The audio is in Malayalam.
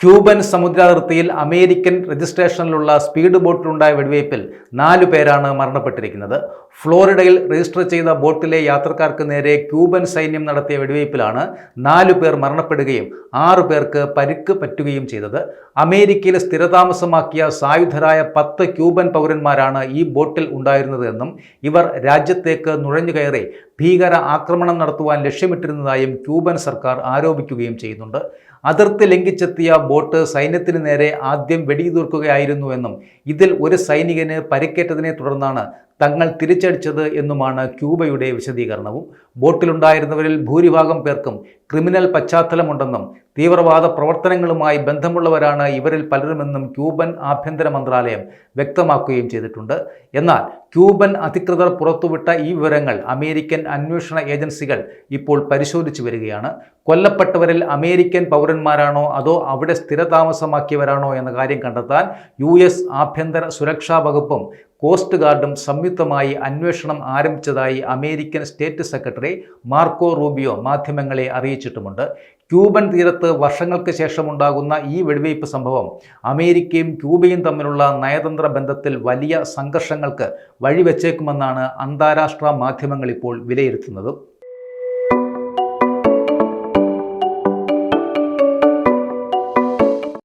ക്യൂബൻ സമുദ്രാതിർത്തിയിൽ അമേരിക്കൻ രജിസ്ട്രേഷനിലുള്ള സ്പീഡ് ബോട്ടിലുണ്ടായ വെടിവയ്പിൽ 4 പേരാണ് മരണപ്പെട്ടിരിക്കുന്നത്. ഫ്ലോറിഡയിൽ രജിസ്റ്റർ ചെയ്ത ബോട്ടിലെ യാത്രക്കാർക്ക് നേരെ ക്യൂബൻ സൈന്യം നടത്തിയ വെടിവയ്പിലാണ് 4 പേർ മരണപ്പെടുകയും 6 പേർക്ക് പരിക്ക് പറ്റുകയും ചെയ്തത്. അമേരിക്കയിൽ സ്ഥിരതാമസമാക്കിയ സായുധരായ 10 ക്യൂബൻ പൗരന്മാരാണ് ഈ ബോട്ടിൽ ഉണ്ടായിരുന്നതെന്നും ഇവർ രാജ്യത്തേക്ക് നുഴഞ്ഞുകയറി ഭീകര ആക്രമണം നടത്തുവാൻ ലക്ഷ്യമിട്ടിരുന്നതായും ക്യൂബൻ സർക്കാർ ആരോപിക്കുകയും ചെയ്യുന്നുണ്ട്. അതിർത്തി ലംഘിച്ചെത്തിയ ബോട്ട് സൈന്യത്തിന് നേരെ ആദ്യം വെടിയുതിർക്കുകയായിരുന്നുവെന്നും ഇതിൽ ഒരു സൈനികന് പരിക്കേറ്റതിനെ തുടർന്നാണ് തങ്ങൾ തിരിച്ചടിച്ചത് എന്നുമാണ് ക്യൂബയുടെ വിശദീകരണവും. ബോട്ടിലുണ്ടായിരുന്നവരിൽ ഭൂരിഭാഗം പേർക്കും ക്രിമിനൽ പശ്ചാത്തലമുണ്ടെന്നും തീവ്രവാദ പ്രവർത്തനങ്ങളുമായി ബന്ധമുള്ളവരാണ് ഇവരിൽ പലരുമെന്നും ക്യൂബൻ ആഭ്യന്തര മന്ത്രാലയം വ്യക്തമാക്കുകയും ചെയ്തിട്ടുണ്ട്. എന്നാൽ ക്യൂബൻ അധികൃതർ പുറത്തുവിട്ട ഈ വിവരങ്ങൾ അമേരിക്കൻ അന്വേഷണ ഏജൻസികൾ ഇപ്പോൾ പരിശോധിച്ചു വരികയാണ്. കൊല്ലപ്പെട്ടവരിൽ അമേരിക്കൻ പൗരന്മാരാണോ അതോ അവിടെ സ്ഥിരതാമസമാക്കിയവരാണോ എന്ന കാര്യം കണ്ടെത്താൻ US ആഭ്യന്തര സുരക്ഷാ വകുപ്പും കോസ്റ്റ് ഗാർഡും സംയുക്തമായി അന്വേഷണം ആരംഭിച്ചതായി American state secretary Marco Rubio മാധ്യമങ്ങളെ അറിയിച്ചിട്ടുമുണ്ട്. ക്യൂബൻ തീരത്ത് വർഷങ്ങൾക്ക് ശേഷമുണ്ടാകുന്ന ഈ വെടിവയ്പ് സംഭവം അമേരിക്കയും ക്യൂബയും തമ്മിലുള്ള നയതന്ത്ര ബന്ധത്തിൽ വലിയ സംഘർഷങ്ങൾക്ക് വഴിവെച്ചേക്കുമെന്നാണ് അന്താരാഷ്ട്ര മാധ്യമങ്ങൾ ഇപ്പോൾ വിലയിരുത്തുന്നത്.